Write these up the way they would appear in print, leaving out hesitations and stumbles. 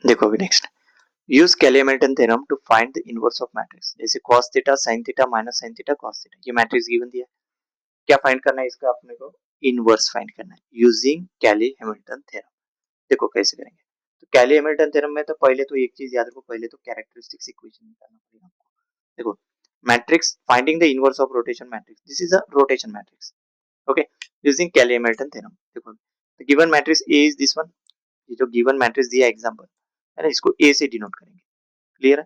देखो अभी next, use Cayley Hamilton theorem to find the inverse of matrix. जैसे cos theta sin theta minus sin theta cos theta, ये matrix given दिया है, क्या find करना है इसका अपने को, इनवर्स फाइंड करना है यूजिंग कैली हैमिल्टन थ्योरम। देखो कैसे करेंगे, तो कैली हैमिल्टन थ्योरम में तो पहले तो एक चीज याद रखो, पहले तो कैरेक्टरिस्टिक्स इक्वेशन निकालना पड़ेगा आपको। देखो matrix finding the inverse of rotation matrix, this is a rotation matrix, okay, using Cayley Hamilton theorem. देखो the given matrix A is this one, ये जो गिवन मैट्रिक्स दिया एग्जांपल है ना, इसको ए से डिनोट करेंगे, क्लियर है।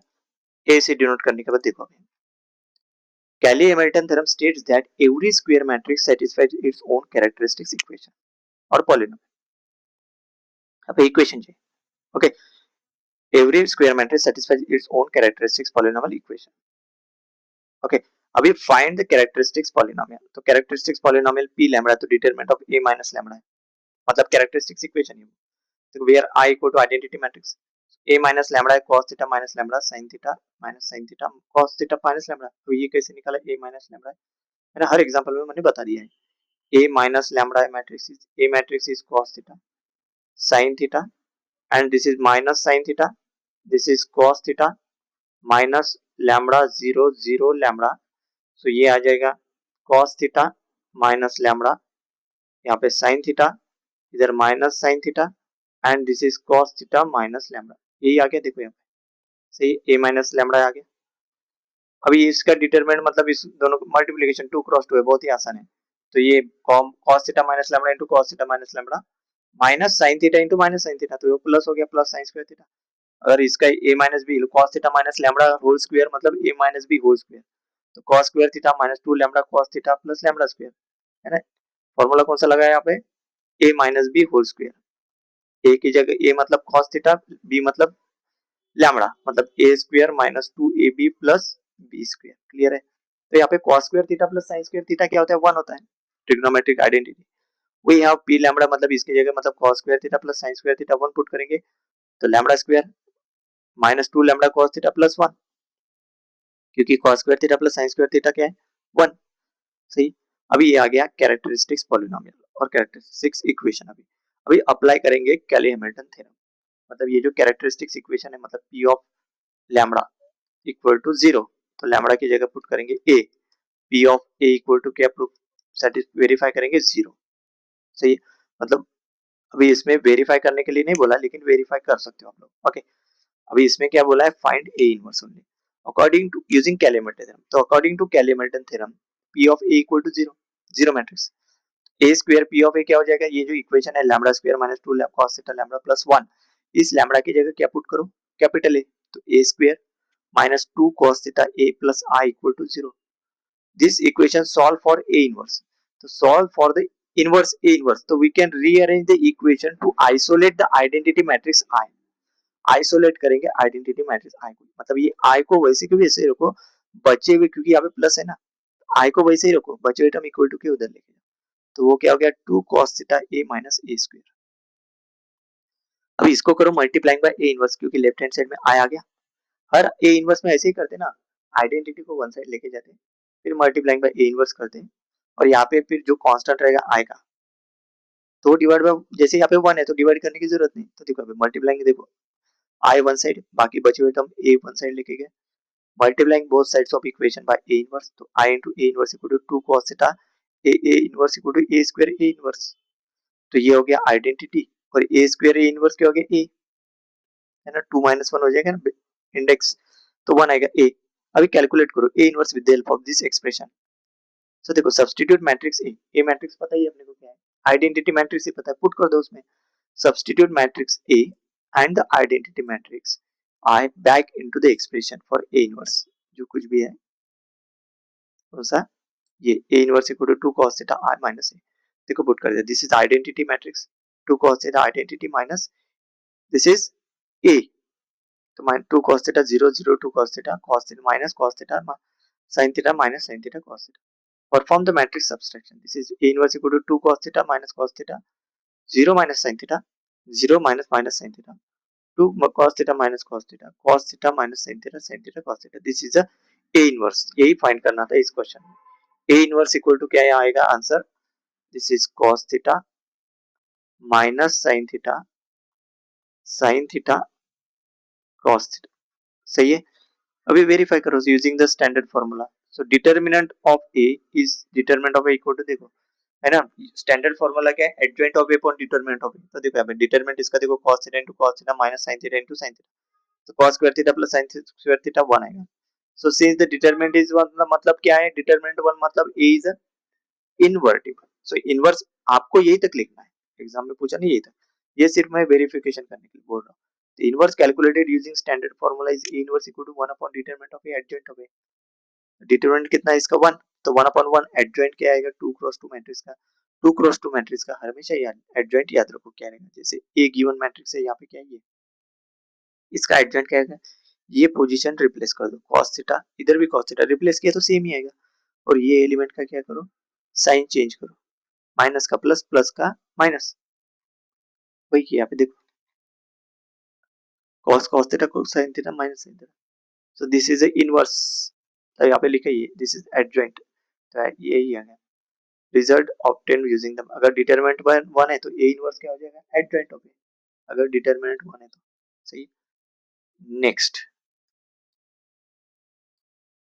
ए से डिनोट करने के बाद देखो Cayley Hamilton theorem states that every square matrix satisfies its own characteristics equation और polynomial। अब इक्वेशन चाहिए, okay, every square matrix satisfies its own characteristics polynomial equation, okay. अभी फाइंड द कैरेक्टरिस्टिक्स पॉलिनोमियल, तो characteristics polynomial P lambda तो determinant of A minus lambda है, मतलब characteristics equation है। तो where I equal to identity matrix, A minus lambda है cos theta minus lambda sin theta minus sin theta cos theta minus lambda, तो ये कैसे निकाला, ए माइनस लैम्बडा है ना, हर एग्जांपल में मैंने बता दिया है। A minus lambda matrix is A matrix is cos theta sin theta and this is minus sin theta, this is cos theta minus lambda 0 0 lambda, so ये आ जाएगा cos थीटा माइनस लैम्बडा, यहाँ पे sin थीटा, इधर minus sin theta and this is cos theta minus lambda, यही आ गया। देखो यहाँ पे सही, ए माइनस लैम्बडा आ गया। अभी इसका डिटरमिनेंट मतलब इस दोनों मल्टीप्लिकेशन 2 क्रॉस 2 है, बहुत ही आसान है। तो ये cos theta minus lambda into cos theta minus lambda minus sin theta into minus sin theta, तो ये प्लस हो गया प्लस sin स्क्वायर थीटा। अगर इसका a minus b cos theta minus lambda whole square मतलब a minus B whole square, तो cos square theta minus 2 lambda cos theta plus lambda square, है ना। फॉर्मूला कौन सा लगा है यहाँ पे, a minus B whole square, a की जगह a मतलब cos थीटा, b मतलब लैम्बडा, मतलब A square minus 2ab plus B square, clear है। तो यहाँ पे cos square theta plus sin square theta क्या होता है, 1 होता है, trigonometric identity. We have P lambda, मतलब इसकी जगह मतलब cos square theta plus sin square theta 1 put करेंगे, तो lambda square minus 2 lambda cos theta plus 1, क्योंकि cos square theta plus sin square theta क्या है, 1, सही। अभी ये आ गया कैरेक्टरिस्टिक्स पॉलिनोमियल और कैरेक्टरिस्टिक्स इक्वेशन। अभी अभी अप्लाई करेंगे कैली हैमिल्टन थ्योरम, मतलब ये जो कैरेक्टरिस्टिक्स इक्वेशन है, मतलब p of lambda equal to 0, तो लैम्बडा की जगह पुट करेंगे a, p of a equal to क्या प्रूफ वेरीफाई करेंगे 0, सही है। मतलब अभी इसमें वेरीफाई करने के लिए नहीं बोला, लेकिन वेरीफाई कर सकते हो आप लोग, ओके। अभी इसमें क्या बोला है, find A inverse only according to using Cayley Hamilton theorem, तो according to Cayley Hamilton theorem p of a equal to 0, 0 matrix a square p of a क्या हो जाएगा, ये जो इक्वेशन है lambda square minus 2 cos theta lambda plus 1, इस lambda की जगह क्या पुट करो, कैपिटल A, तो a स्क्वायर minus 2 cos theta a plus I equal to 0. This equation solve for a inverse. So solve for the inverse a inverse. So we can rearrange the equation to isolate the identity matrix I. Isolate करेंगे identity matrix I को, मतलब ये I को वैसे के वैसे रखो, बचे हुए क्योंकि यहाँ पे प्लस है ना, I को वैसे ही रखो, बचे हुए टर्म इक्वल टू के उधर लेके जाओ, तो वो क्या हो गया 2 cos theta a minus a square। अभी इसको करो मल्टीप्लाइंग बाय a इनवर्स, क्योंकि लेफ्ट हैंड साइड में I आ गया, हर ए इनवर्स में ऐसे ही करते ना, आइडेंटिटी को वन साइड लेके जाते हैं, फिर मल्टीप्लाइंग बाय ए इनवर्स करते हैं, और यहाँ पे फिर जो कांस्टेंट रहेगा आएगा तो डिवाइड बाय, जैसे यहाँ पे 1 है तो डिवाइड करने की जरूरत नहीं, तो देखो मल्टीप्लाइंग, देखो आई वन साइड, बाकी बचे हुए टर्म ए वन साइड लेके गए, multiplying both sides of equation by A inverse, तो I into A inverse equal to 2 cos theta A inverse equal to A square A inverse, तो ये हो गया आइडेंटिटी, और ए स्क्वायर ए इनवर्स क्या हो गया ए, है ना, 2 माइनस 1 हो जाएगा ना इंडेक्स, तो 1 आएगा ए। अभी कैलकुलेट करो A inverse with the help of this expression, so देखो सब्स्टिट्यूट मैट्रिक्स ए मैट्रिक्स पता ही अपने को क्या है, आइडेंटिटी मैट्रिक्स ही पता है, पुट कर दो उसमें substitute matrix A and the identity matrix I back into the expression for A inverse, जो कुछ भी है कौन सा, ये A inverse equal to 2 cos theta r minus A, देखो पुट कर दिया, this is identity matrix 2 cos theta identity minus this is A, तो minus 2 cos theta 0 0 2 cos theta minus cos theta sin theta minus sin theta cos theta, perform the matrix subtraction, this is a inverse equal to 2 cos theta minus cos theta 0 minus sin theta 0 minus minus sin theta 2 cos theta minus cos theta minus sin theta cos theta, this is a inverse, यही find करना था इस question में। a inverse equal to क्या आएगा answer, this is cos theta minus sin theta cos theta, सही है। अभी वेरीफाई करो using the standard formula. So determinant of A is determinant of A equal to, देखो है ना, स्टैंडर्ड फॉर्मूला क्या है, adjoint of A upon determinant of A. तो देखो यहाँ पे डिटर्मिनेंट इसका देखो cos theta into cos theta minus sin theta into sin theta, तो cos square theta plus sin square theta 1 आएगा। So since the determinant is 1, मतलब क्या है, डिटरमिनेंट 1 मतलब ए इज इनवर्टिबल। सो इनवर्स आपको यही तक लिखना है, एग्जाम में पूछा नहीं, यही तक, ये सिर्फ मैं वेरिफिकेशन करने के लिए बोल रहा हूँ। The inverse calculated using standard formula is A inverse equal to 1 upon determinant of A adjoint of A। Determinant कितना है इसका 1, तो 1 upon 1, एडजॉइंट क्या आएगा 2 क्रॉस 2 मैट्रिक्स का। 2 क्रॉस 2 मैट्रिक्स का हमेशा याद एडजॉइंट याद रखो क्या रहेगा, जैसे ए गिवन मैट्रिक्स है यहाँ पे क्या है ये, इसका एडजॉइंट क्या आएगा, ये पोजीशन रिप्लेस कर दो, cos थीटा इधर भी cos थीटा रिप्लेस किया तो सेम ही आएगा, और ये एलिमेंट का क्या करो, साइन चेंज करो, माइनस का प्लस, प्लस का माइनस, वही किया यहाँ पे देखो, cos cos थीटा को sin theta minus sin theta. So this is A inverse, तो यहाँ पे लिखा है दिस इज एडजॉइंट, तो यही है रिजल्ट ऑब्टेन यूजिंग दम। अगर डिटरमिनेंट 1 है तो ए इनवर्स क्या हो जाएगा, एडजॉइंट ऑफ ए, अगर डिटरमिनेंट 1 है तो, सही। नेक्स्ट